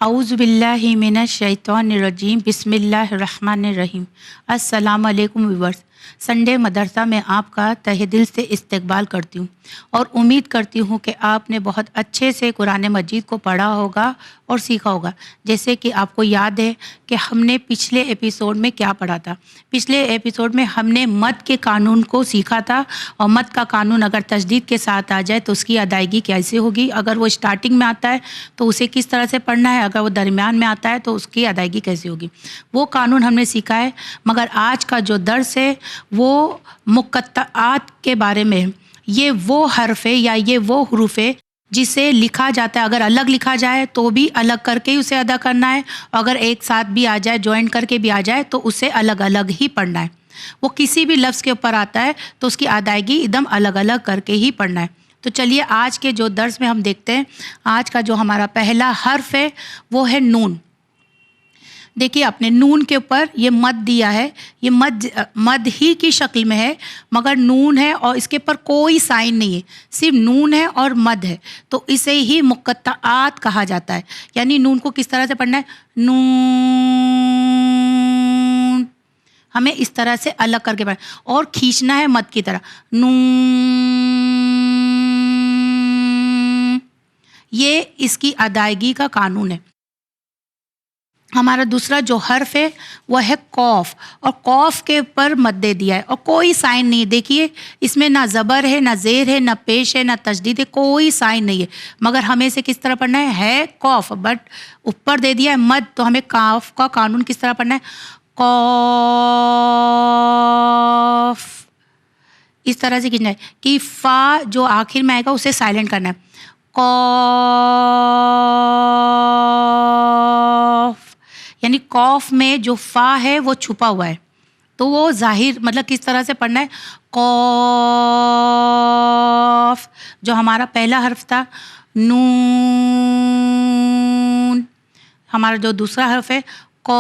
اعوذ باللہ من الشیطان الرجیم بسم اللہ الرحمن الرحیم۔ السلام علیکم ویورز، سنڈے مدرسہ میں آپ کا تہہ دل سے استقبال کرتی ہوں اور امید کرتی ہوں کہ آپ نے بہت اچھے سے قرآن مجید کو پڑھا ہوگا اور سیکھا ہوگا۔ جیسے کہ آپ کو یاد ہے کہ ہم نے پچھلے ایپیسوڈ میں کیا پڑھا تھا۔ پچھلے ایپیسوڈ میں ہم نے مد کے قانون کو سیکھا تھا، اور مد کا قانون اگر تشدید کے ساتھ آ جائے تو اس کی ادائیگی کیسے ہوگی، اگر وہ اسٹارٹنگ میں آتا ہے تو اسے کس طرح سے پڑھنا ہے، اگر وہ درمیان میں آتا ہے تو اس کی ادائیگی کیسے ہوگی، وہ قانون ہم نے سیکھا ہے۔ مگر آج کا جو درس ہے وہ مقطعات کے بارے میں ہے۔ یہ وہ حرف ہے یا یہ وہ حروف ہے جسے لکھا جاتا ہے، اگر الگ لکھا جائے تو بھی الگ کر کے ہی اسے ادا کرنا ہے، اگر ایک ساتھ بھی آ جائے، جوائن کر کے بھی آ جائے تو اسے الگ الگ ہی پڑھنا ہے۔ وہ کسی بھی لفظ کے اوپر آتا ہے تو اس کی ادائیگی ایک دم الگ الگ کر کے ہی پڑھنا ہے۔ تو چلیے آج کے جو درس میں ہم دیکھتے ہیں، آج کا جو ہمارا پہلا حرف ہے وہ ہے نون۔ دیکھیے اپنے نون کے اوپر یہ مد دیا ہے، یہ مد ہی کی شکل میں ہے، مگر نون ہے اور اس کے اوپر کوئی سائن نہیں ہے، صرف نون ہے اور مد ہے، تو اسے ہی مقطعات کہا جاتا ہے۔ یعنی نون کو کس طرح سے پڑھنا ہے، نون ہمیں اس طرح سے الگ کر کے پڑھنا اور کھینچنا ہے مد کی طرح، نون۔ یہ اس کی ادائیگی کا قانون ہے۔ ہمارا دوسرا جو حرف ہے وہ ہے قوف، اور قوف کے اوپر مد دے دیا ہے اور کوئی سائن نہیں ہے۔ دیکھیے اس میں نہ زبر ہے، نہ زیر ہے، نہ پیش ہے، نہ تشدید ہے، کوئی سائن نہیں ہے، مگر ہمیں اسے کس طرح پڑھنا ہے قوف، بٹ اوپر دے دیا ہے مد، تو ہمیں قاف کا قانون کس طرح پڑھنا ہے، قوف، اس طرح سے کھینچنا ہے کہ فا جو آخر میں آئے گا اسے سائلنٹ کرنا ہے، قوف، یعنی قوف میں جو فا ہے وہ چھپا ہوا ہے، تو وہ ظاہر مطلب کس طرح سے پڑھنا ہے، قوف۔ جو ہمارا پہلا حرف تھا نون، ہمارا جو دوسرا حرف ہے قوف،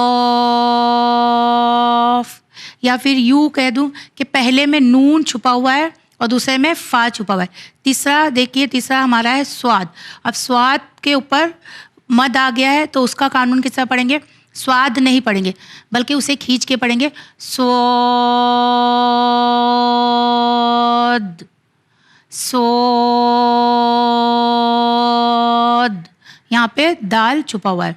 یا پھر یوں کہہ دوں کہ پہلے میں نون چھپا ہوا ہے اور دوسرے میں فا چھپا ہوا ہے۔ تیسرا دیکھیے، تیسرا ہمارا ہے سواد۔ اب سواد کے اوپر مد آ گیا ہے تو اس کا قانون کس طرح پڑھیں گے، سواد نہیں پڑھیں گے بلکہ اسے کھینچ کے پڑھیں گے، سواد، سواد، یہاں پہ دال چھپا ہوا ہے۔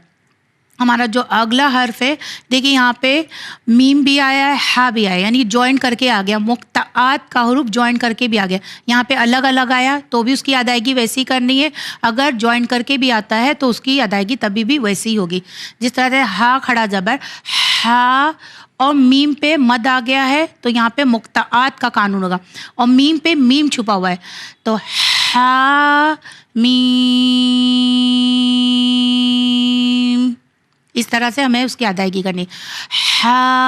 ہمارا جو اگلا حرف ہے، دیکھیے یہاں پہ میم بھی آیا ہے، ہا بھی آیا، یعنی جوائن کر کے آ گیا، مقطعات کا حروف جوائن کر کے بھی آ گیا۔ یہاں پہ الگ الگ آیا تو بھی اس کی ادائیگی ویسی کرنی ہے، اگر جوائن کر کے بھی آتا ہے تو اس کی ادائیگی تبھی بھی ویسی ہی ہوگی۔ جس طرح سے ہا کھڑا زبر ہا، اور میم پہ مد آ گیا ہے تو یہاں پہ مقطعات کا قانون ہوگا، اور میم پہ میم چھپا ہوا ہے تو ہا میم، اس طرح سے ہمیں اس کی ادائیگی کرنی، حامیم،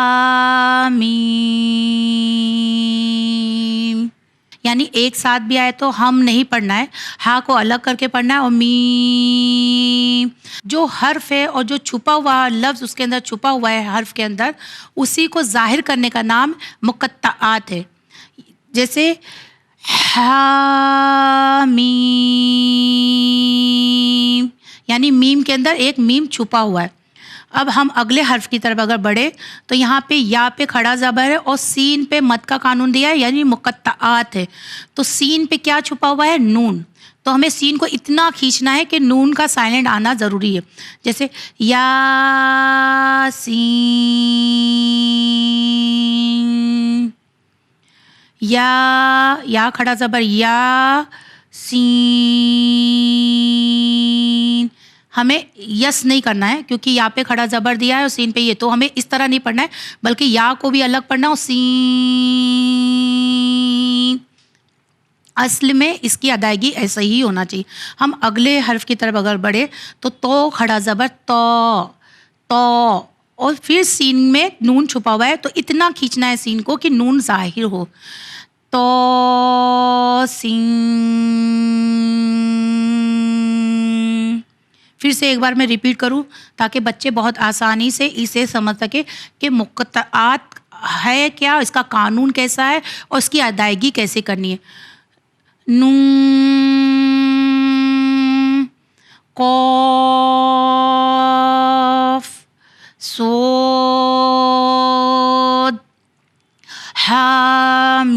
یعنی ایک ساتھ بھی آئے تو ہم نہیں پڑھنا ہے، ہا کو الگ کر کے پڑھنا ہے، اور میم جو حرف ہے اور جو چھپا ہوا لفظ اس کے اندر چھپا ہوا ہے حرف کے اندر، اسی کو ظاہر کرنے کا نام مقطعات ہے۔ جیسے حامیم، یعنی میم کے اندر ایک میم چھپا ہوا ہے۔ اب ہم اگلے حرف کی طرف اگر بڑھے تو یہاں پہ یا پہ کھڑا زبر ہے اور سین پہ مد کا قانون دیا ہے، یعنی مقطعات ہے، تو سین پہ کیا چھپا ہوا ہے، نون، تو ہمیں سین کو اتنا کھینچنا ہے کہ نون کا سائلنٹ آنا ضروری ہے۔ جیسے یا سین، یا کھڑا زبر یا، سین، ہمیں یس نہیں کرنا ہے کیونکہ یا پہ کھڑا زبر دیا ہے اور سین پہ یہ، تو ہمیں اس طرح نہیں پڑھنا ہے بلکہ یا کو بھی الگ پڑھنا اور سین، اصل میں اس کی ادائیگی ایسا ہی ہونا چاہیے۔ ہم اگلے حرف کی طرف اگر بڑھے تو کھڑا زبر تو، اور پھر سین میں نون چھپا ہوا ہے تو اتنا کھینچنا ہے سین کو کہ نون ظاہر ہو، تو سین۔ پھر سے ایک بار میں ریپیٹ کروں تاکہ بچے بہت آسانی سے اسے سمجھ سکے کہ مقطعات ہے کیا، اس کا قانون کیسا ہے اور اس کی ادائیگی کیسے کرنی ہے۔ نون، قاف، صاد حامیم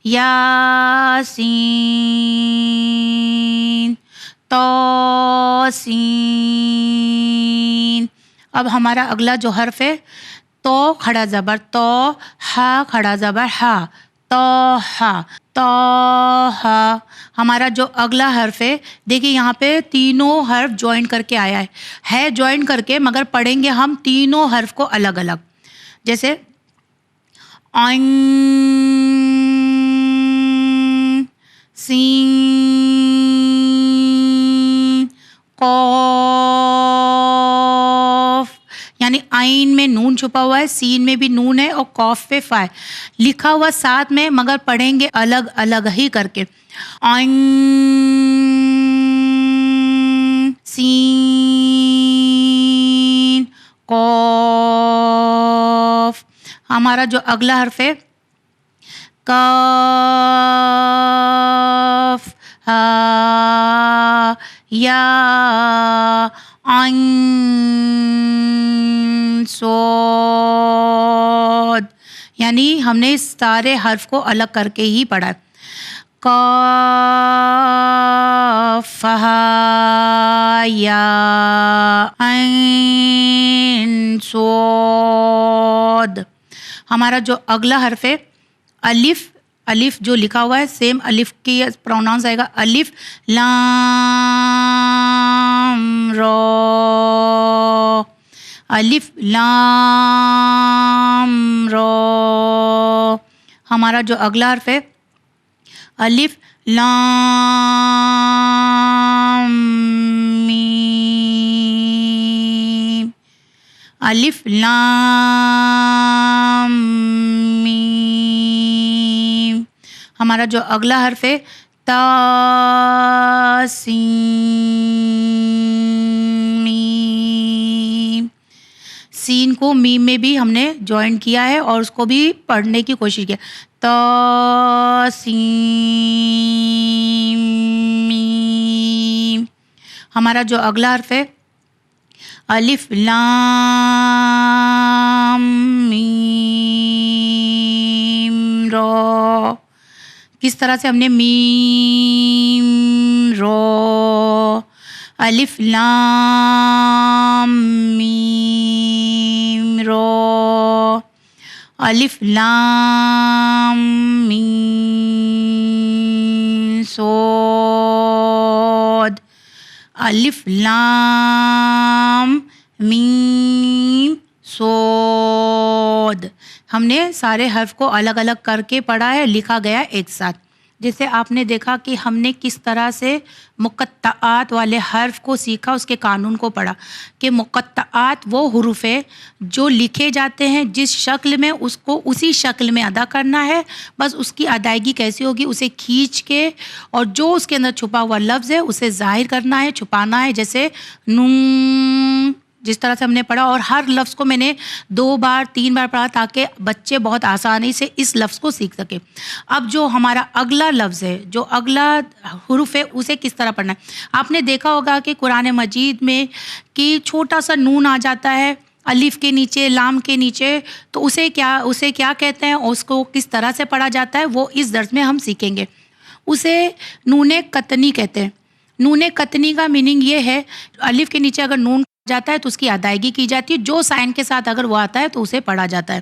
یاسین توسین. اب ہمارا اگلا جو حرف ہے تو کھڑا زبر تو، ہا کھڑا زبر ہا، تو ہا، تو ہا. ہمارا جو اگلا حرف ہے دیکھیے یہاں پہ تینوں حرف جوائن کر کے آیا ہے جوائن کر کے، مگر پڑھیں گے ہم تینوں حرف کو الگ الگ. جیسے عین سین قاف، یعنی عین میں نون چھپا ہوا ہے، سین میں بھی نون ہے اور قاف پہ فا ہے لکھا ہوا ساتھ میں، مگر پڑھیں گے الگ الگ ہی کر کے. عین سین قاف. ہمارا جو اگلا حرف ہے کاف ہا یا عین صاد، یعنی ہم نے اس سارے حرف کو الگ کر کے ہی پڑھا ہے. کاف ہا یا عین صاد. ہمارا جو اگلا حرف ہے الف، الف جو لکھا ہوا ہے سیم الف کی پروناؤنس آئے گا، الف لام را، الف لام را. ہمارا جو اگلا حرف ہے الف لام میم، الف لام میم. ہمارا جو اگلا حرف ہے تا سین میم، سین کو میم میں بھی ہم نے جوائن کیا ہے اور اس کو بھی پڑھنے کی کوشش کیا. تا سین میم. ہمارا جو اگلا حرف ہے الف لام میم را، کس طرح سے ہم نے میم را، الف لام میم را، الف لام میم صاد، الف لام میم صاد. ہم نے سارے حرف کو الگ الگ کر کے پڑھا ہے، لکھا گیا ایک ساتھ. جیسے آپ نے دیکھا کہ ہم نے کس طرح سے مقطعات والے حرف کو سیکھا، اس کے قانون کو پڑھا کہ مقطعات وہ حروف ہے جو لکھے جاتے ہیں جس شکل میں، اس کو اسی شکل میں ادا کرنا ہے، بس اس کی ادائیگی کیسی ہوگی اسے کھینچ کے، اور جو اس کے اندر چھپا ہوا لفظ ہے اسے ظاہر کرنا ہے، چھپانا ہے. جیسے نون جس طرح سے ہم نے پڑھا، اور ہر لفظ کو میں نے 2 بار 3 بار پڑھا تاکہ بچے بہت آسانی سے اس لفظ کو سیکھ سکے. اب جو ہمارا اگلا لفظ ہے، جو اگلا حروف ہے، اسے کس طرح پڑھنا ہے. آپ نے دیکھا ہوگا کہ قرآن مجید میں کہ چھوٹا سا نون آ جاتا ہے الف کے نیچے، لام کے نیچے، تو اسے کیا کہتے ہیں اور اس کو کس طرح سے پڑھا جاتا ہے، وہ اس درس میں ہم سیکھیں گے. اسے نون قطنی کہتے ہیں. نون قطنی کا میننگ یہ ہے الف کے نیچے اگر نون جاتا ہے تو اس کی ادائیگی کی جاتی ہے، جو سائن کے ساتھ اگر وہ آتا ہے تو اسے پڑھا جاتا ہے،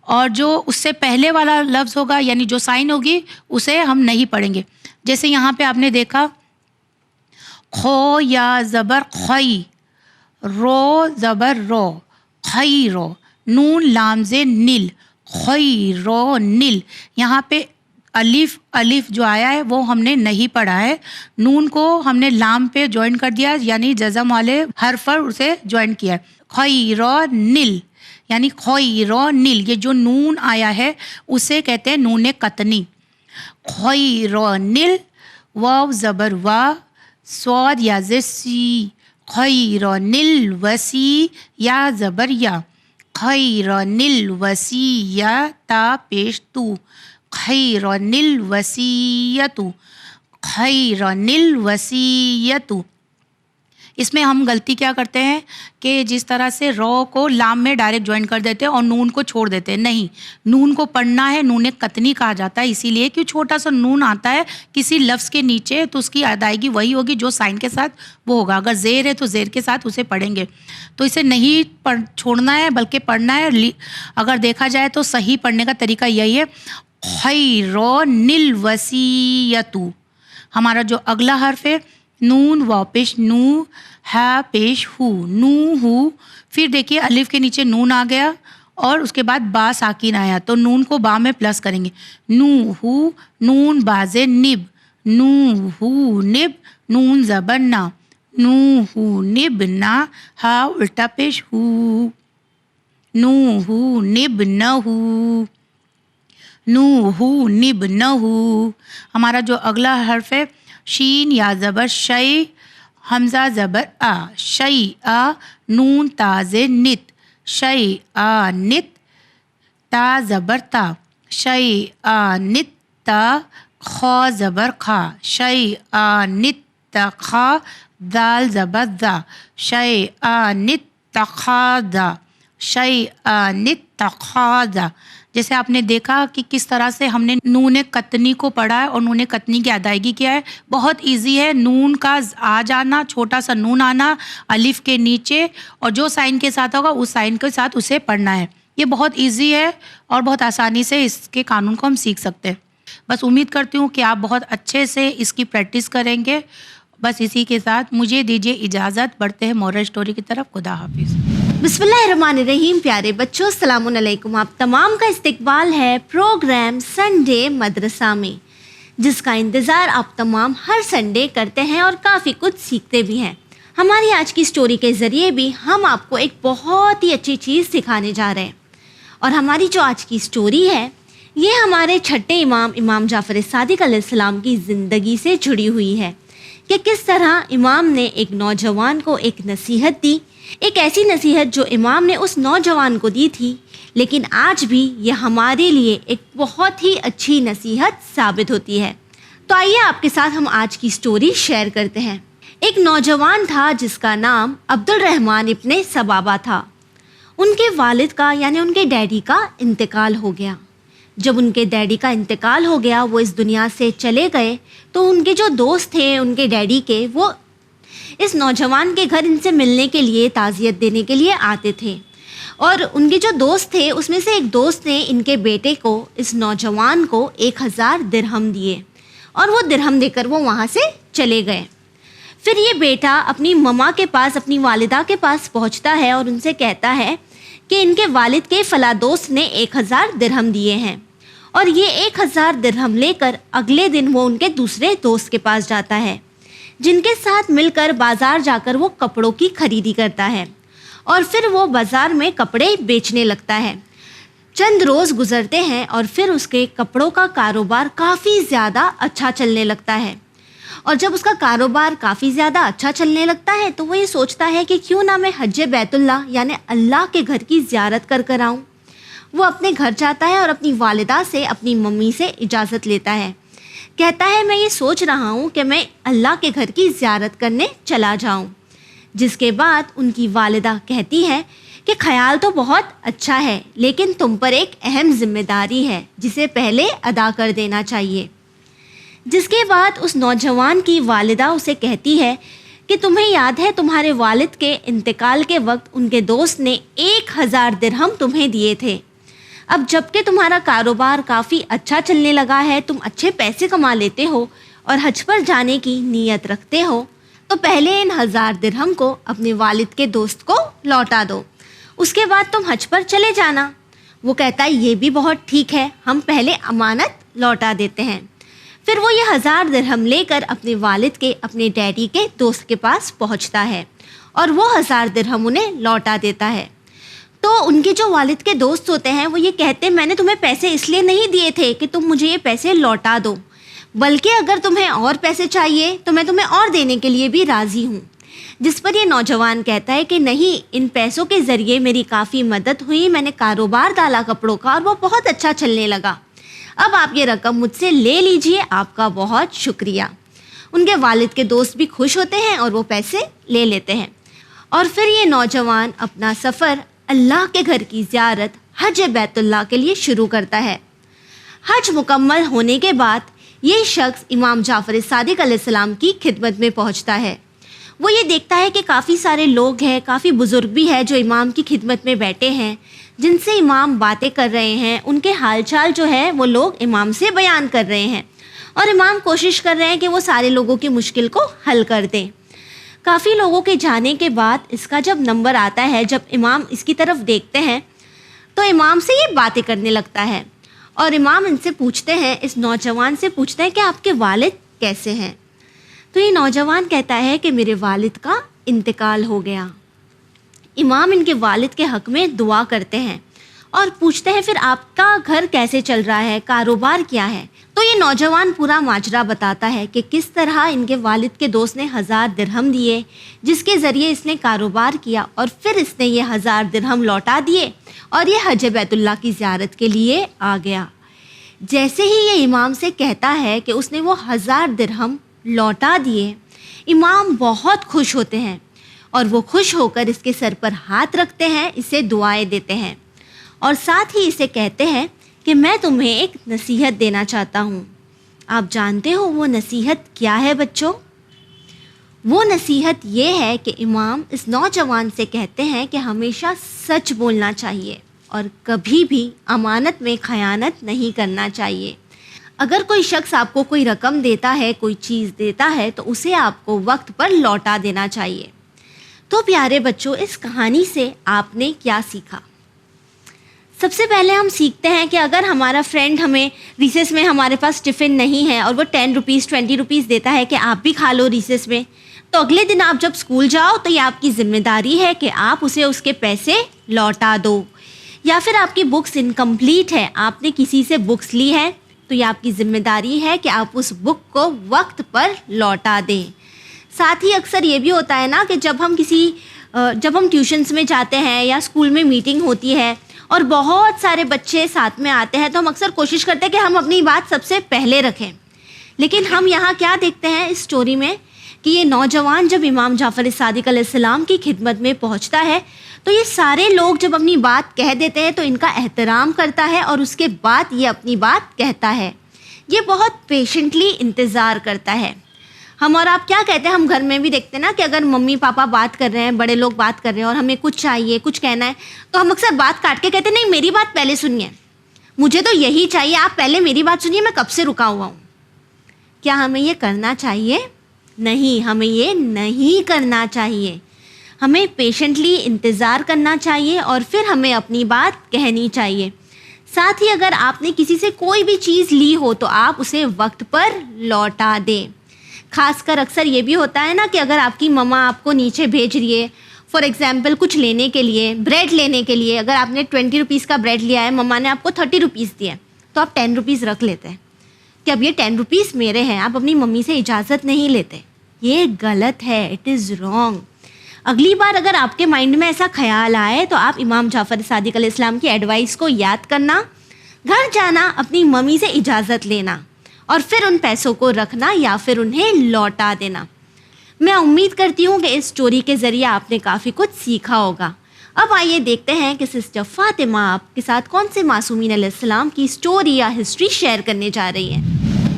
اور جو اس سے پہلے والا لفظ ہوگا یعنی جو سائن ہوگی اسے ہم نہیں پڑھیں گے. جیسے یہاں پہ آپ نے دیکھا خو یا زبر خوئی، رو زبر رو، خی رو، نون لام ز نیل، خی رو نیل. یہاں پہ الف جو آیا ہے وہ ہم نے نہیں پڑھا ہے، نون کو ہم نے لام پہ جوائن کر دیا، یعنی جزم والے حرف پر اسے جوائن کیا ہے. خیر نیل یعنی خیر نیل، یہ جو نون آیا ہے اسے کہتے ہیں نون قطنی. خیر نیل، واو زبر وا، صاد یا سی، خیر نیل وسی یا زبر یا، خیر نیل وسی یا تا پیش تو، خیر الوصیۃ، خیر الوصیۃ. اس میں ہم غلطی کیا کرتے ہیں کہ جس طرح سے رو کو لام میں ڈائریکٹ جوائن کر دیتے ہیں اور نون کو چھوڑ دیتے ہیں. نہیں, نون کو پڑھنا ہے, نون قطنی کہا جاتا ہے اسی لیے کہ چھوٹا سا نون آتا ہے کسی لفظ کے نیچے تو اس کی ادائیگی وہی ہوگی جو سائن کے ساتھ وہ ہوگا. اگر زیر ہے تو زیر کے ساتھ اسے پڑھیں گے. تو اسے نہیں چھوڑنا ہے بلکہ پڑھنا ہے. اگر دیکھا جائے تو صحیح پڑھنے کا طریقہ یہی ہے, خیرون الوصیۃ. ہمارا جو اگلا حرف ہے نون واو پیش نو, ہا پیش ہو, نو ہو. پھر دیکھیے الف کے نیچے نون آ گیا اور اس کے بعد با ساکن آیا تو نون کو با میں پلس کریں گے. نو ہو, نون باز نب, نو ہو نب, نون زبر نا, نو ہو نب نا, ہا الٹا پیش ہو, نو ہو نب نہ ہو, نو ہو نب نہ ہو. ہمارا جو اگلا حرف ہے شین یا زبر شے, حمزہ زبر آ, شی آ, نون تاز نت, شی آ نت, تا زبر تا, شی آ نت تا, خا زبر خا, شی آ نت تخا, دال زبر دا, شی آ نت تخا دا, شی آ نت تخا دا. جیسے آپ نے دیکھا کہ کس طرح سے ہم نے نون قطنی کو پڑھا ہے اور نون قطنی کی ادائیگی کیا ہے. بہت ایزی ہے, نون کا آ جانا, چھوٹا سا نون آنا الف کے نیچے اور جو سائن کے ساتھ ہوگا اس سائن کے ساتھ اسے پڑھنا ہے. یہ بہت ایزی ہے اور بہت آسانی سے اس کے قانون کو ہم سیکھ سکتے ہیں. بس امید کرتی ہوں کہ آپ بہت اچھے سے اس کی پریکٹس کریں گے. بس اسی کے ساتھ مجھے دیجیے اجازت, بڑھتے ہیں مورل اسٹوری کی طرف. خدا حافظ. بسم اللہ الرحمن الرحیم. پیارے بچوں السلام علیکم. آپ تمام کا استقبال ہے پروگرام سنڈے مدرسہ میں, جس کا انتظار آپ تمام ہر سنڈے کرتے ہیں اور کافی کچھ سیکھتے بھی ہیں. ہماری آج کی اسٹوری کے ذریعے بھی ہم آپ کو ایک بہت ہی اچھی چیز سکھانے جا رہے ہیں. اور ہماری جو آج کی اسٹوری ہے یہ ہمارے چھٹے امام جعفر صادق علیہ السلام کی زندگی سے جڑی ہوئی ہے کہ کس طرح امام نے ایک نوجوان کو ایک نصیحت دی, ایک ایسی نصیحت جو امام نے اس نوجوان کو دی تھی لیکن آج بھی یہ ہمارے لیے ایک بہت ہی اچھی نصیحت ثابت ہوتی ہے. تو آئیے آپ کے ساتھ ہم آج کی اسٹوری شیئر کرتے ہیں. ایک نوجوان تھا جس کا نام عبد الرحمن ابن ثبابہ تھا. ان کے والد کا یعنی ان کے ڈیڈی کا انتقال ہو گیا. جب ان کے ڈیڈی کا انتقال ہو گیا, وہ اس دنیا سے چلے گئے, تو ان کے جو دوست تھے ان کے ڈیڈی کے, وہ اس نوجوان کے گھر ان سے ملنے کے لیے, تعزیت دینے کے لیے آتے تھے. اور ان کے جو دوست تھے اس میں سے ایک دوست نے ان کے بیٹے کو, اس نوجوان کو 1000 درہم دیے اور وہ درہم دے کر وہ وہاں سے چلے گئے. پھر یہ بیٹا اپنی مما کے پاس, اپنی والدہ کے پاس پہنچتا ہے اور ان سے کہتا ہے کہ ان کے والد کے فلاں دوست نے 1000 درہم دیے ہیں. اور یہ 1000 درہم لے کر اگلے دن وہ ان کے دوسرے دوست کے پاس جاتا ہے جن کے ساتھ مل کر بازار جا کر وہ کپڑوں کی خریدی کرتا ہے اور پھر وہ بازار میں کپڑے بیچنے لگتا ہے. چند روز گزرتے ہیں اور پھر اس کے کپڑوں کا کاروبار کافی زیادہ اچھا چلنے لگتا ہے. اور جب اس کا کاروبار کافی زیادہ اچھا چلنے لگتا ہے تو وہ یہ سوچتا ہے کہ کیوں نہ میں حج بیت اللہ یعنی اللہ کے گھر کی زیارت کر کر آؤں. وہ اپنے گھر جاتا ہے اور اپنی والدہ سے, اپنی ممی سے اجازت لیتا ہے. کہتا ہے میں یہ سوچ رہا ہوں کہ میں اللہ کے گھر کی زیارت کرنے چلا جاؤں. جس کے بعد ان کی والدہ کہتی ہے کہ خیال تو بہت اچھا ہے لیکن تم پر ایک اہم ذمہ داری ہے جسے پہلے ادا کر دینا چاہیے. جس کے بعد اس نوجوان کی والدہ اسے کہتی ہے کہ تمہیں یاد ہے تمہارے والد کے انتقال کے وقت ان کے دوست نے 1000 درہم تمہیں دیے تھے. اب جب کہ تمہارا کاروبار کافی اچھا چلنے لگا ہے, تم اچھے پیسے کما لیتے ہو اور حج پر جانے کی نیت رکھتے ہو, تو پہلے ان 1000 درہم کو اپنے والد کے دوست کو لوٹا دو, اس کے بعد تم حج پر چلے جانا. وہ کہتا ہے یہ بھی بہت ٹھیک ہے, ہم پہلے امانت لوٹا دیتے ہیں. پھر وہ یہ 1000 درہم لے کر اپنے والد کے, اپنے ڈیڈی کے دوست کے پاس پہنچتا ہے اور وہ 1000 درہم انہیں لوٹا دیتا ہے. تو ان کے جو والد کے دوست ہوتے ہیں وہ یہ کہتے ہیں میں نے تمہیں پیسے اس لیے نہیں دیے تھے کہ تم مجھے یہ پیسے لوٹا دو, بلکہ اگر تمہیں اور پیسے چاہیے تو میں تمہیں اور دینے کے لیے بھی راضی ہوں. جس پر یہ نوجوان کہتا ہے کہ نہیں, ان پیسوں کے ذریعے میری کافی مدد ہوئی, میں نے کاروبار ڈالا کپڑوں کا اور وہ بہت اچھا چلنے لگا. اب آپ یہ رقم مجھ سے لے لیجئے, آپ کا بہت شکریہ. ان کے والد کے دوست بھی خوش ہوتے ہیں اور وہ پیسے لے لیتے ہیں. اور پھر یہ نوجوان اپنا سفر اللہ کے گھر کی زیارت حج بیت اللہ کے لیے شروع کرتا ہے. حج مکمل ہونے کے بعد یہ شخص امام جعفر صادق علیہ السلام کی خدمت میں پہنچتا ہے. وہ یہ دیکھتا ہے کہ کافی سارے لوگ ہیں, کافی بزرگ بھی ہیں جو امام کی خدمت میں بیٹھے ہیں, جن سے امام باتیں کر رہے ہیں. ان کے حال چال جو ہے وہ لوگ امام سے بیان کر رہے ہیں اور امام کوشش کر رہے ہیں کہ وہ سارے لوگوں کی مشکل کو حل کر دیں. کافی لوگوں کے جانے کے بعد اس کا جب نمبر آتا ہے, جب امام اس کی طرف دیکھتے ہیں تو امام سے یہ باتیں کرنے لگتا ہے. اور امام ان سے پوچھتے ہیں, اس نوجوان سے پوچھتے ہیں کہ آپ کے والد کیسے ہیں. تو یہ نوجوان کہتا ہے کہ میرے والد کا انتقال ہو گیا. امام ان کے والد کے حق میں دعا کرتے ہیں اور پوچھتے ہیں پھر آپ کا گھر کیسے چل رہا ہے, کاروبار کیا ہے. تو یہ نوجوان پورا ماجرا بتاتا ہے کہ کس طرح ان کے والد کے دوست نے 1000 درہم دیے, جس کے ذریعے اس نے کاروبار کیا اور پھر اس نے یہ 1000 درہم لوٹا دیے اور یہ حج بیت اللہ کی زیارت کے لیے آ گیا. جیسے ہی یہ امام سے کہتا ہے کہ اس نے وہ 1000 درہم لوٹا دیے, امام بہت خوش ہوتے ہیں اور وہ خوش ہو کر اس کے سر پر ہاتھ رکھتے ہیں, اسے دعائیں دیتے ہیں اور ساتھ ہی اسے کہتے ہیں کہ میں تمہیں ایک نصیحت دینا چاہتا ہوں. آپ جانتے ہو وہ نصیحت کیا ہے بچوں؟ وہ نصیحت یہ ہے کہ امام اس نوجوان سے کہتے ہیں کہ ہمیشہ سچ بولنا چاہیے اور کبھی بھی امانت میں خیانت نہیں کرنا چاہیے. اگر کوئی شخص آپ کو کوئی رقم دیتا ہے, کوئی چیز دیتا ہے, تو اسے آپ کو وقت پر لوٹا دینا چاہیے. تو پیارے بچوں, اس کہانی سے آپ نے کیا سیکھا؟ سب سے پہلے ہم سیکھتے ہیں کہ اگر ہمارا فرینڈ ہمیں ریسیس میں ہمارے پاس ٹفن نہیں ہے اور وہ 10 روپیز 20 روپیز دیتا ہے کہ آپ بھی کھا لو ریسیس میں, تو اگلے دن آپ جب اسکول جاؤ تو یہ آپ کی ذمہ داری ہے کہ آپ اسے اس کے پیسے لوٹا دو. یا پھر آپ کی بکس انکمپلیٹ ہے, آپ نے کسی سے بکس لی ہے, تو یہ آپ کی ذمہ داری ہے کہ آپ اس بک کو وقت پر لوٹا دیں. ساتھ ہی اکثر یہ بھی ہوتا ہے نا کہ جب ہم ٹیوشنس میں جاتے ہیں یا اسکول میں میٹنگ ہوتی ہے اور بہت سارے بچے ساتھ میں آتے ہیں, تو ہم اکثر کوشش کرتے ہیں کہ ہم اپنی بات سب سے پہلے رکھیں. لیکن ہم یہاں کیا دیکھتے ہیں اس سٹوری میں کہ یہ نوجوان جب امام جعفر صادق علیہ السلام کی خدمت میں پہنچتا ہے تو یہ سارے لوگ جب اپنی بات کہہ دیتے ہیں تو ان کا احترام کرتا ہے اور اس کے بعد یہ اپنی بات کہتا ہے. یہ بہت پیشنٹلی انتظار کرتا ہے. ہم اور آپ کیا کہتے ہیں, ہم گھر میں بھی دیکھتے ہیں نا کہ اگر ممی پاپا بات کر رہے ہیں, بڑے لوگ بات کر رہے ہیں اور ہمیں کچھ چاہیے, کچھ کہنا ہے, تو ہم اکثر بات کاٹ کے کہتے ہیں نہیں میری بات پہلے سنیے, مجھے تو یہی چاہیے, آپ پہلے میری بات سنیے, میں کب سے رکا ہوا ہوں. کیا ہمیں یہ کرنا چاہیے؟ نہیں, ہمیں یہ نہیں کرنا چاہیے. ہمیں پیشنٹلی انتظار کرنا چاہیے اور پھر ہمیں اپنی بات کہنی چاہیے. ساتھ ہی اگر آپ نے کسی سے کوئی بھی چیز لی ہو تو آپ اسے وقت پر لوٹا دیں. خاص کر اکثر یہ بھی ہوتا ہے نا کہ اگر آپ کی مما آپ کو نیچے بھیج رہی ہے فار ایگزامپل کچھ لینے کے لیے, بریڈ لینے کے لیے, اگر آپ نے 20 روپیز کا بریڈ لیا ہے, مما نے آپ کو 30 روپیز دیا ہے, تو آپ 10 روپیز رکھ لیتے ہیں کہ اب یہ 10 روپیز میرے ہیں. آپ اپنی ممی سے اجازت نہیں لیتے, یہ غلط ہے, اٹ از رانگ. اگلی بار اگر آپ کے مائنڈ میں ایسا خیال آئے تو آپ امام جعفر صادق علیہ السلام کی ایڈوائس کو یاد کرنا, گھر جانا, اپنی ممی سے اجازت لینا اور پھر ان پیسوں کو رکھنا یا پھر انہیں لوٹا دینا. میں امید کرتی ہوں کہ اس سٹوری کے ذریعے آپ نے کافی کچھ سیکھا ہوگا. اب آئیے دیکھتے ہیں کہ سسٹر فاطمہ آپ کے ساتھ کون سے معصومین علیہ السلام کی سٹوری یا ہسٹری شیئر کرنے جا رہی ہیں.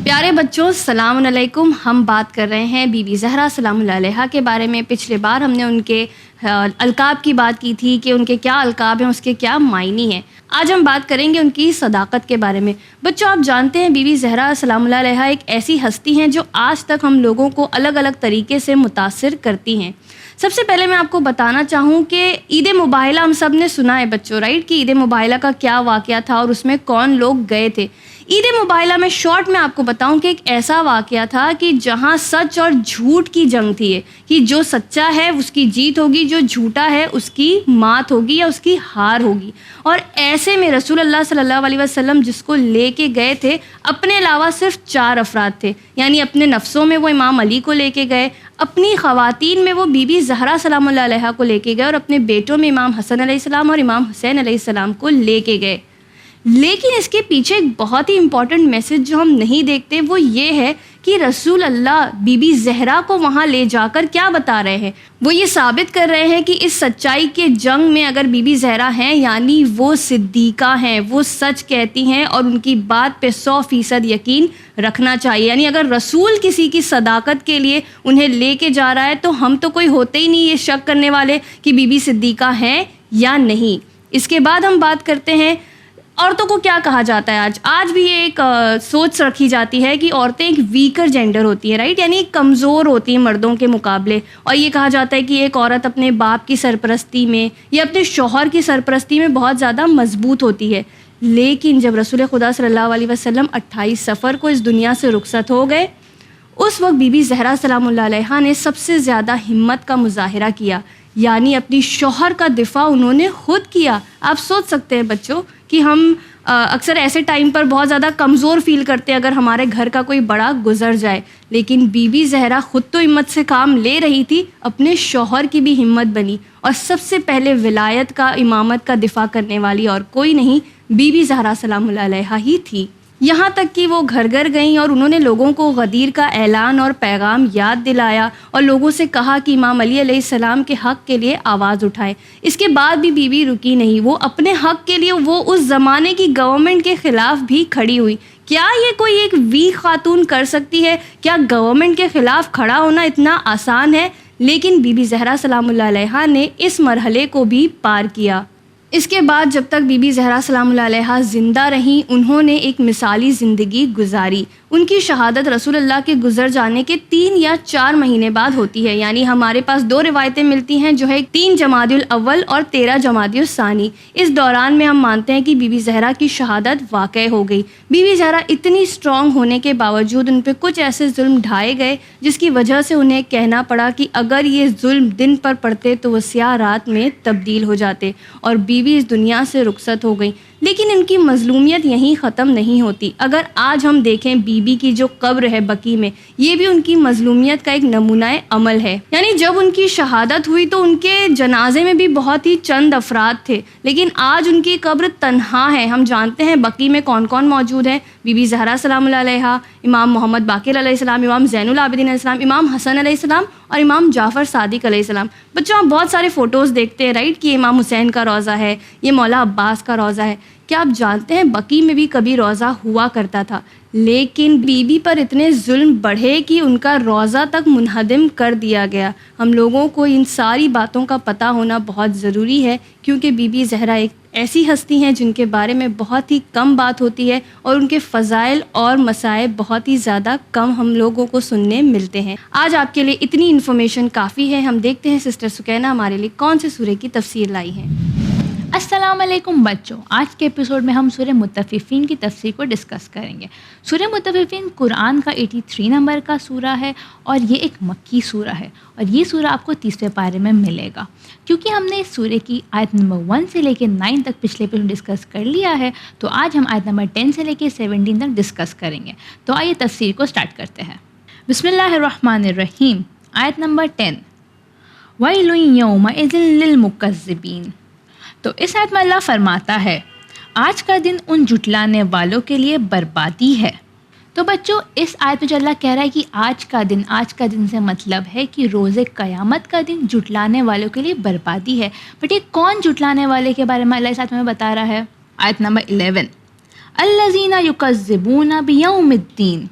پیارے بچوں السلام علیکم. ہم بات کر رہے ہیں بی بی زہرا سلام اللہ علیہا کے بارے میں. پچھلے بار ہم نے ان کے القاب کی بات کی تھی کہ ان کے کیا القاب ہیں, اس کے کیا معنی ہیں. آج ہم بات کریں گے ان کی صداقت کے بارے میں. بچوں آپ جانتے ہیں بی بی زہرا سلام اللہ علیہا ایک ایسی ہستی ہیں جو آج تک ہم لوگوں کو الگ الگ طریقے سے متاثر کرتی ہیں. سب سے پہلے میں آپ کو بتانا چاہوں کہ عید مباہلہ ہم سب نے سنا ہے بچوں, رائٹ, کہ عید مباہلہ کا کیا واقعہ تھا اور اس میں کون لوگ گئے تھے. عید مباہلہ میں شارٹ میں آپ کو بتاؤں کہ ایک ایسا واقعہ تھا کہ جہاں سچ اور جھوٹ کی جنگ تھی, کہ جو سچا ہے اس کی جیت ہوگی, جو جھوٹا ہے اس کی مات ہوگی یا اس کی ہار ہوگی. اور ایسے میں رسول اللہ صلی اللہ علیہ وسلم جس کو لے کے گئے تھے اپنے علاوہ صرف 4 افراد تھے. یعنی اپنے نفسوں میں وہ امام علی کو لے کے گئے, اپنی خواتین میں وہ بی بی زہرا سلام اللہ علیہا کو لے کے گئے, اور اپنے بیٹوں میں امام حسن علیہ السلام اور امام حسین علیہ السلام کو لے کے گئے. لیکن اس کے پیچھے ایک بہت ہی امپورٹنٹ میسج جو ہم نہیں دیکھتے وہ یہ ہے کہ رسول اللہ بی بی زہرا کو وہاں لے جا کر کیا بتا رہے ہیں. وہ یہ ثابت کر رہے ہیں کہ اس سچائی کے جنگ میں اگر بی بی زہرا ہیں یعنی وہ صدیقہ ہیں, وہ سچ کہتی ہیں اور ان کی بات پہ 100% یقین رکھنا چاہیے. یعنی اگر رسول کسی کی صداقت کے لیے انہیں لے کے جا رہا ہے تو ہم تو کوئی ہوتے ہی نہیں یہ شک کرنے والے کہ بی بی صدیقہ ہیں یا نہیں. اس کے بعد ہم بات کرتے ہیں عورتوں کو کیا کہا جاتا ہے. آج بھی یہ ایک سوچ رکھی جاتی ہے کہ عورتیں ایک ویکر جینڈر ہوتی ہیں, رائٹ, یعنی کمزور ہوتی ہیں مردوں کے مقابلے. اور یہ کہا جاتا ہے کہ ایک عورت اپنے باپ کی سرپرستی میں یا اپنے شوہر کی سرپرستی میں بہت زیادہ مضبوط ہوتی ہے. لیکن جب رسول خدا صلی اللہ علیہ وسلم 28 صفر کو اس دنیا سے رخصت ہو گئے, اس وقت بی بی زہرا سلام اللہ علیہا نے سب سے زیادہ ہمت کا مظاہرہ کیا, یعنی اپنی شوہر کا دفاع انہوں نے خود کیا. آپ سوچ سکتے ہیں بچوں کہ ہم اکثر ایسے ٹائم پر بہت زیادہ کمزور فیل کرتے ہیں اگر ہمارے گھر کا کوئی بڑا گزر جائے, لیکن بی بی زہرا خود تو ہمت سے کام لے رہی تھی, اپنے شوہر کی بھی ہمت بنی, اور سب سے پہلے ولایت کا, امامت کا دفاع کرنے والی اور کوئی نہیں, بی بی زہرا سلام اللہ علیہا ہی تھی. یہاں تک کہ وہ گھر گھر گئیں اور انہوں نے لوگوں کو غدیر کا اعلان اور پیغام یاد دلایا اور لوگوں سے کہا کہ امام علی علیہ السلام کے حق کے لیے آواز اٹھائیں. اس کے بعد بھی بی بی رکی نہیں, وہ اپنے حق کے لیے وہ اس زمانے کی گورنمنٹ کے خلاف بھی کھڑی ہوئی. کیا یہ کوئی ایک ویک خاتون کر سکتی ہے؟ کیا گورنمنٹ کے خلاف کھڑا ہونا اتنا آسان ہے؟ لیکن بی بی زہرا سلام اللہ علیہا نے اس مرحلے کو بھی پار کیا. اس کے بعد جب تک بی بی زہرا سلام اللہ علیہا زندہ رہیں انہوں نے ایک مثالی زندگی گزاری. ان کی شہادت رسول اللہ کے گزر جانے کے 3 یا 4 مہینے بعد ہوتی ہے. یعنی ہمارے پاس 2 روایتیں ملتی ہیں جو ہے 3 جمادی الاول اور 13 جمادی الثانی. اس دوران میں ہم مانتے ہیں کہ بی بی زہرا کی شہادت واقع ہو گئی. بی بی زہرا اتنی اسٹرانگ ہونے کے باوجود ان پہ کچھ ایسے ظلم ڈھائے گئے جس کی وجہ سے انہیں کہنا پڑا کہ اگر یہ ظلم دن پر پڑتے تو وہ سیاہ رات میں تبدیل ہو جاتے, اور بی بی اس دنیا سے رخصت ہو گئی. لیکن ان کی مظلومیت یہیں ختم نہیں ہوتی. اگر آج ہم دیکھیں بی بی کی جو قبر ہے بقیع میں, یہ بھی ان کی مظلومیت کا ایک نمونہ عمل ہے. یعنی جب ان کی شہادت ہوئی تو ان کے جنازے میں بھی بہت ہی چند افراد تھے, لیکن آج ان کی قبر تنہا ہے. ہم جانتے ہیں بقیع میں کون کون موجود ہیں. بی بی زہرا سلام اللہ علیہا, امام محمد باقر علیہ السلام, امام زین العابدین علیہ السلام, امام حسن علیہ السلام اور امام جعفر صادق علیہ السلام. بچوں آپ بہت سارے فوٹوز دیکھتے ہیں, رائٹ, کہ امام حسین کا روضہ ہے, یہ مولا عباس کا روضہ ہے. کیا آپ جانتے ہیں بقیع میں بھی کبھی روضہ ہوا کرتا تھا, لیکن بی بی پر اتنے ظلم بڑھے کہ ان کا روضہ تک منہدم کر دیا گیا. ہم لوگوں کو ان ساری باتوں کا پتہ ہونا بہت ضروری ہے, کیونکہ بی بی زہرا ایک ایسی ہستی ہیں جن کے بارے میں بہت ہی کم بات ہوتی ہے اور ان کے فضائل اور مصائب بہت ہی زیادہ کم ہم لوگوں کو سننے ملتے ہیں. آج آپ کے لیے اتنی انفارمیشن کافی ہے. ہم دیکھتے ہیں سسٹر سکینہ ہمارے لیے کون سے سورے کی تفسیر لائی ہے. السلام علیکم بچوں. آج کے ایپیسوڈ میں ہم سورہ مطففین کی تفسیر کو ڈسکس کریں گے. سورہ مطففین قرآن کا 83 نمبر کا سورہ ہے اور یہ ایک مکی سورہ ہے, اور یہ سورہ آپ کو 30ویں پارے میں ملے گا. کیونکہ ہم نے اس سورہ کی آیت نمبر 1 سے لے کے 9 تک پچھلے ایپیسوڈ ڈسکس کر لیا ہے, تو آج ہم آیت نمبر 10 سے لے کے 17 تک ڈسکس کریں گے. تو آئیے تفسیر کو سٹارٹ کرتے ہیں. بسم اللہ الرحمن الرحیم. آیت نمبر 10, وَيْلٌ يَوْمَئِذٍ لِّلْمُكَذِّبِينَ. تو اس آیت میں اللہ فرماتا ہے آج کا دن ان جھٹلانے والوں کے لیے بربادی ہے. تو بچوں اس آیت میں جو اللہ کہہ رہا ہے کہ آج کا دن سے مطلب ہے کہ روز قیامت کا دن جھٹلانے والوں کے لیے بربادی ہے. بٹ یہ کون جھٹلانے والے کے بارے میں اللہ اس آیت میں بتا رہا ہے؟ آیت نمبر 11, الذین یکذبون بیوم الدین.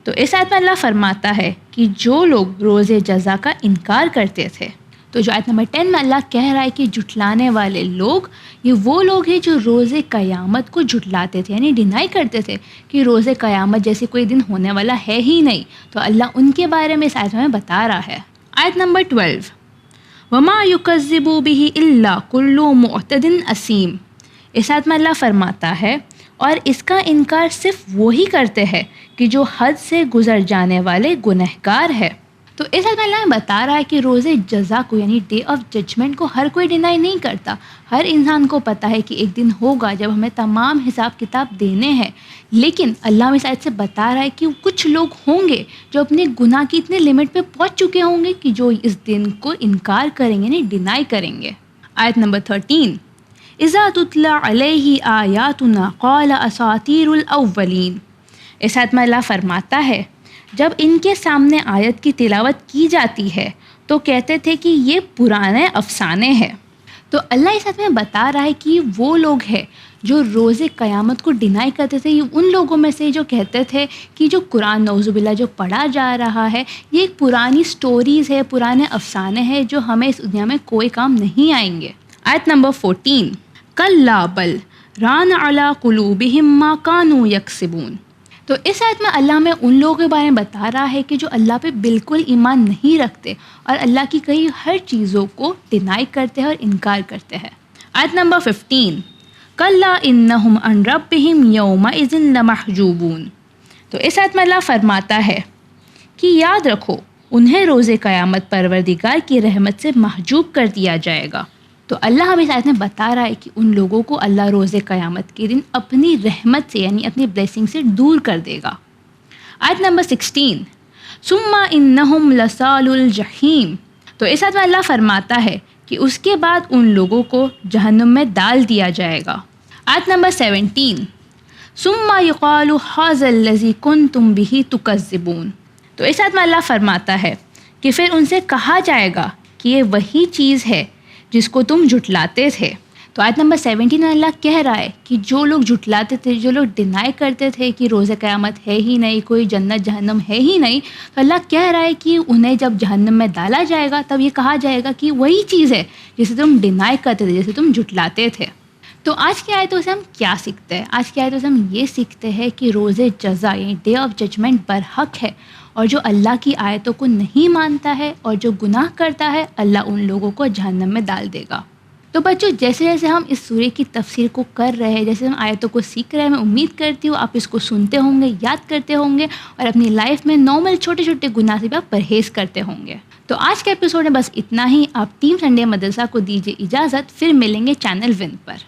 تو اس آیت میں اللہ فرماتا ہے کہ جو لوگ روز جزا کا انکار کرتے تھے. تو جو آیت نمبر 10 میں اللہ کہہ رہا ہے کہ جھٹلانے والے لوگ, یہ وہ لوگ ہیں جو روز قیامت کو جھٹلاتے تھے, یعنی ڈینائی کرتے تھے کہ روز قیامت جیسے کوئی دن ہونے والا ہے ہی نہیں. تو اللہ ان کے بارے میں اس آیت میں بتا رہا ہے. آیت نمبر 12, وما یکذب بہ الا کل معتد اثیم. اس آیت میں اللہ فرماتا ہے اور اس کا انکار صرف وہی کرتے ہیں کہ جو حد سے گزر جانے والے گنہگار ہے. تو اس حد میں اللہ بتا رہا ہے کہ روز جزا کو یعنی ڈے آف ججمنٹ کو ہر کوئی ڈینائی نہیں کرتا. ہر انسان کو پتہ ہے کہ ایک دن ہوگا جب ہمیں تمام حساب کتاب دینے ہیں. لیکن اللہ اس آیت سے بتا رہا ہے کہ کچھ لوگ ہوں گے جو اپنے گناہ کی اتنے لمٹ پہ پہنچ چکے ہوں گے کہ جو اس دن کو انکار کریں گے یعنی ڈینائی کریں گے. آیت نمبر 13, اذا تتلی علیہ آیاتنا قال اساطیر الاولین. اس آیت میں اللہ فرماتا ہے جب ان کے سامنے آیت کی تلاوت کی جاتی ہے تو کہتے تھے کہ یہ پرانے افسانے ہیں۔ تو اللہ اس آیت میں بتا رہا ہے کہ وہ لوگ ہیں جو روز قیامت کو ڈینائی کرتے تھے، یہ ان لوگوں میں سے جو کہتے تھے کہ جو قرآن نعوذ باللہ جو پڑھا جا رہا ہے یہ ایک پرانی سٹوریز ہے، پرانے افسانے ہیں جو ہمیں اس دنیا میں کوئی کام نہیں آئیں گے۔ آیت نمبر 14، کلا بل ران علی قلوبہم ما کانوا یکسبون۔ تو اس آیت میں اللہ ہمیں ان لوگوں کے بارے میں بتا رہا ہے کہ جو اللہ پہ بالکل ایمان نہیں رکھتے اور اللہ کی کئی ہر چیزوں کو ڈینائی کرتے ہیں اور انکار کرتے ہیں۔ آیت نمبر 15، کلا انہم عن ربہم یومئذ لمحجوبون۔ تو اس آیت میں اللہ فرماتا ہے کہ یاد رکھو انہیں روز قیامت پروردگار کی رحمت سے محجوب کر دیا جائے گا۔ تو اللہ ہمیں اس آیت میں بتا رہا ہے کہ ان لوگوں کو اللہ روز قیامت کے دن اپنی رحمت سے یعنی اپنی بلیسنگ سے دور کر دے گا۔ آیت نمبر 16، ثم انہم لصال الجحیم۔ تو اس آیت میں اللہ فرماتا ہے کہ اس کے بعد ان لوگوں کو جہنم میں ڈال دیا جائے گا۔ آیت نمبر 17، ثم یقال ھذا الذی کنتم بہ تکذبون۔ تو اس آیت میں اللہ فرماتا ہے کہ پھر ان سے کہا جائے گا کہ یہ وہی چیز ہے جس کو تم جھٹلاتے تھے۔ تو آیت نمبر 17 میں اللہ کہہ رہا ہے کہ جو لوگ جھٹلاتے تھے، جو لوگ ڈینائی کرتے تھے کہ روز قیامت ہے ہی نہیں، کوئی جنت جہنم ہے ہی نہیں، تو اللہ کہہ رہا ہے کہ انہیں جب جہنم میں ڈالا جائے گا تب یہ کہا جائے گا کہ وہی چیز ہے جسے تم ڈینائی کرتے تھے، جسے تم جھٹلاتے تھے۔ تو آج کی آیتوں سے ہم کیا سیکھتے ہیں؟ آج کی آیتوں سے ہم یہ سیکھتے ہیں کہ روز جزا یعنی ڈے آف ججمنٹ برحق ہے، اور جو اللہ کی آیتوں کو نہیں مانتا ہے اور جو گناہ کرتا ہے اللہ ان لوگوں کو جہنم میں ڈال دے گا۔ تو بچوں جیسے جیسے ہم اس سورے کی تفسیر کو کر رہے ہیں، جیسے ہم آیتوں کو سیکھ رہے ہیں، میں امید کرتی ہوں آپ اس کو سنتے ہوں گے، یاد کرتے ہوں گے اور اپنی لائف میں نارمل چھوٹے چھوٹے گناہ سے بھی آپ پرہیز کرتے ہوں گے۔ تو آج کے ایپیسوڈ میں بس اتنا ہی۔ آپ ٹیم سنڈے مدرسہ کو دیجیے اجازت، پھر ملیں گے چینل ون پر۔